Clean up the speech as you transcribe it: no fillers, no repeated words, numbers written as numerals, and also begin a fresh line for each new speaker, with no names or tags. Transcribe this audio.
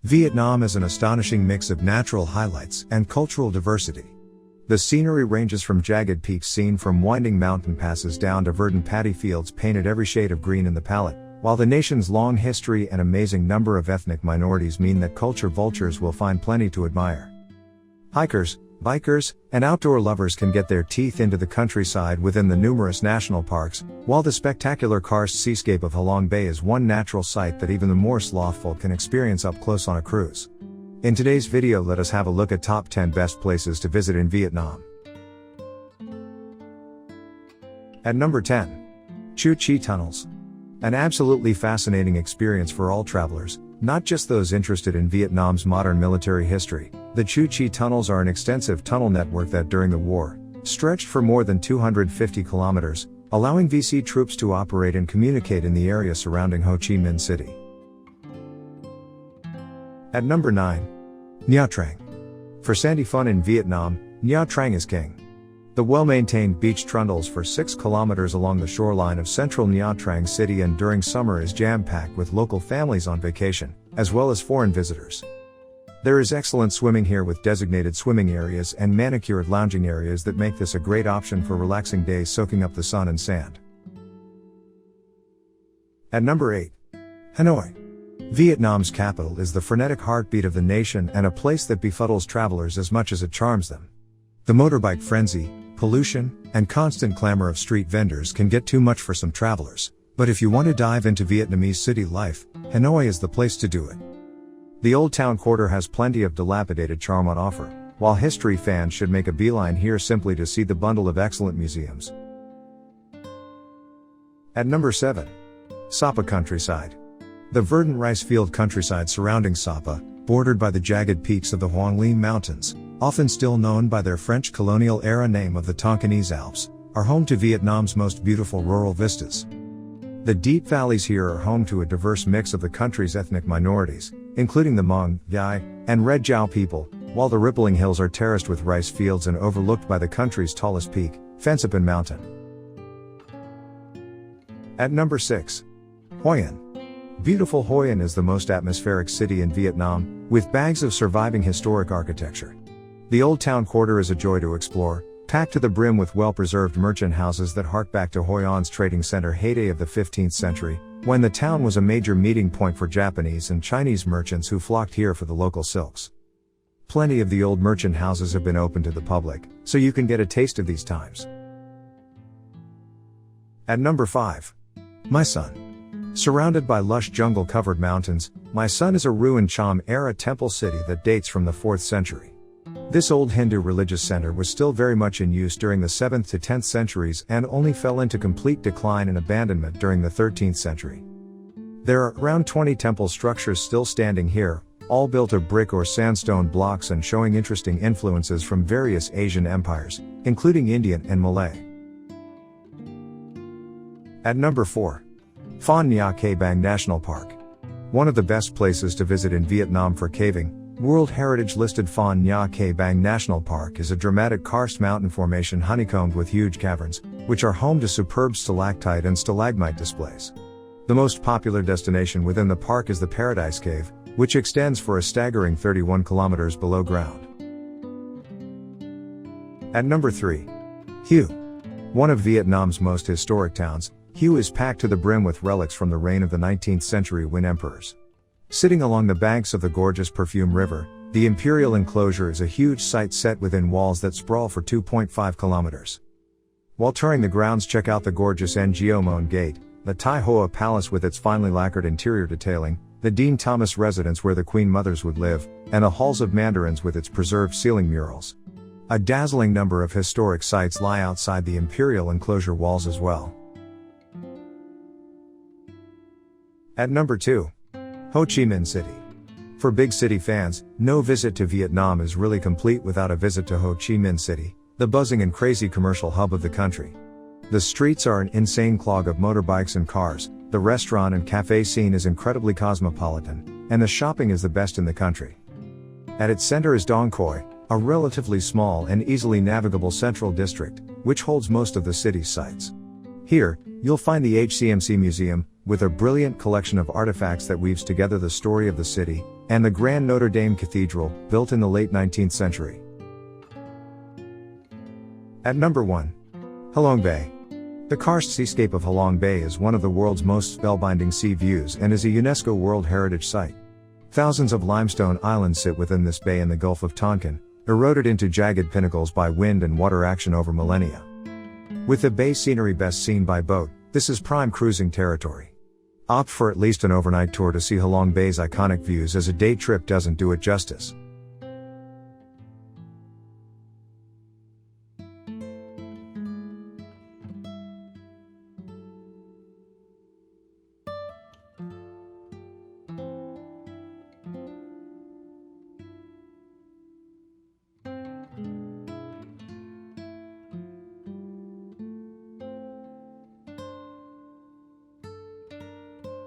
Vietnam is an astonishing mix of natural highlights and cultural diversity. The scenery ranges from jagged peaks seen from winding mountain passes down to verdant paddy fields painted every shade of green in the palette, while the nation's long history and amazing number of ethnic minorities mean that culture vultures will find plenty to admire. Hikers, bikers, and outdoor lovers can get their teeth into the countryside within the numerous national parks, while the spectacular karst seascape of Halong Bay is one natural sight that even the more slothful can experience up close on a cruise. In today's video, let us have a look at top 10 best places to visit in Vietnam. At number 10. Chu Chi Tunnels. An absolutely fascinating experience for all travelers, not just those interested in Vietnam's modern military history. The Chu Chi Tunnels are an extensive tunnel network that during the war, stretched for more than 250 kilometers, allowing VC troops to operate and communicate in the area surrounding Ho Chi Minh City. At number 9. Nha Trang. For sandy fun in Vietnam, Nha Trang is king. The well-maintained beach trundles for 6 kilometers along the shoreline of central Nha Trang City and during summer is jam-packed with local families on vacation, as well as foreign visitors. There is excellent swimming here with designated swimming areas and manicured lounging areas that make this a great option for relaxing days soaking up the sun and sand. At number 8. Hanoi. Vietnam's capital is the frenetic heartbeat of the nation and a place that befuddles travelers as much as it charms them. The motorbike frenzy, pollution, and constant clamor of street vendors can get too much for some travelers, but if you want to dive into Vietnamese city life, Hanoi is the place to do it. The Old Town Quarter has plenty of dilapidated charm on offer, while history fans should make a beeline here simply to see the bundle of excellent museums. At number 7. Sapa Countryside. The verdant rice field countryside surrounding Sapa, bordered by the jagged peaks of the Hoang Linh Mountains, often still known by their French colonial-era name of the Tonkinese Alps, are home to Vietnam's most beautiful rural vistas. The deep valleys here are home to a diverse mix of the country's ethnic minorities, including the Hmong, Gai, and Red Jiao people, while the rippling hills are terraced with rice fields and overlooked by the country's tallest peak, Phan Xipang Mountain. At number 6. Hoi An. Beautiful Hoi An is the most atmospheric city in Vietnam, with bags of surviving historic architecture. The Old Town Quarter is a joy to explore, packed to the brim with well-preserved merchant houses that hark back to Hoi An's trading center heyday of the 15th century, when the town was a major meeting point for Japanese and Chinese merchants who flocked here for the local silks. Plenty of the old merchant houses have been open to the public, so you can get a taste of these times. At number 5. My Son. Surrounded by lush jungle-covered mountains, My Son is a ruined Cham-era temple city that dates from the 4th century. This old Hindu religious center was still very much in use during the 7th to 10th centuries and only fell into complete decline and abandonment during the 13th century. There are around 20 temple structures still standing here, all built of brick or sandstone blocks and showing interesting influences from various Asian empires, including Indian and Malay. At number 4. Phan Nha Bang National Park. One of the best places to visit in Vietnam for caving, World Heritage listed Phan Nha Bang National Park is a dramatic karst mountain formation honeycombed with huge caverns, which are home to superb stalactite and stalagmite displays. The most popular destination within the park is the Paradise Cave, which extends for a staggering 31 kilometers below ground. At number 3. Hue. One of Vietnam's most historic towns, Hue is packed to the brim with relics from the reign of the 19th century Nguyen emperors. Sitting along the banks of the gorgeous Perfume River, the imperial enclosure is a huge site set within walls that sprawl for 2.5 kilometers. While touring the grounds, check out the gorgeous Ngo Mon Gate, the Tai Hoa Palace with its finely lacquered interior detailing, the Dean Thomas residence where the Queen Mothers would live, and the Halls of Mandarins with its preserved ceiling murals. A dazzling number of historic sites lie outside the imperial enclosure walls as well. At number 2. Ho Chi Minh City. For big city fans, no visit to Vietnam is really complete without a visit to Ho Chi Minh City, the buzzing and crazy commercial hub of the country. The streets are an insane clog of motorbikes and cars, the restaurant and cafe scene is incredibly cosmopolitan, and the shopping is the best in the country. At its center is Dong Coi, a relatively small and easily navigable central district, which holds most of the city's sights. Here, you'll find the HCMC Museum, with a brilliant collection of artifacts that weaves together the story of the city, and the Grand Notre Dame Cathedral, built in the late 19th century. At number 1. Halong Bay. The karst seascape of Halong Bay is one of the world's most spellbinding sea views and is a UNESCO World Heritage Site. Thousands of limestone islands sit within this bay in the Gulf of Tonkin, eroded into jagged pinnacles by wind and water action over millennia. With the bay scenery best seen by boat, this is prime cruising territory. Opt for at least an overnight tour to see Halong Bay's iconic views, as a day trip doesn't do it justice.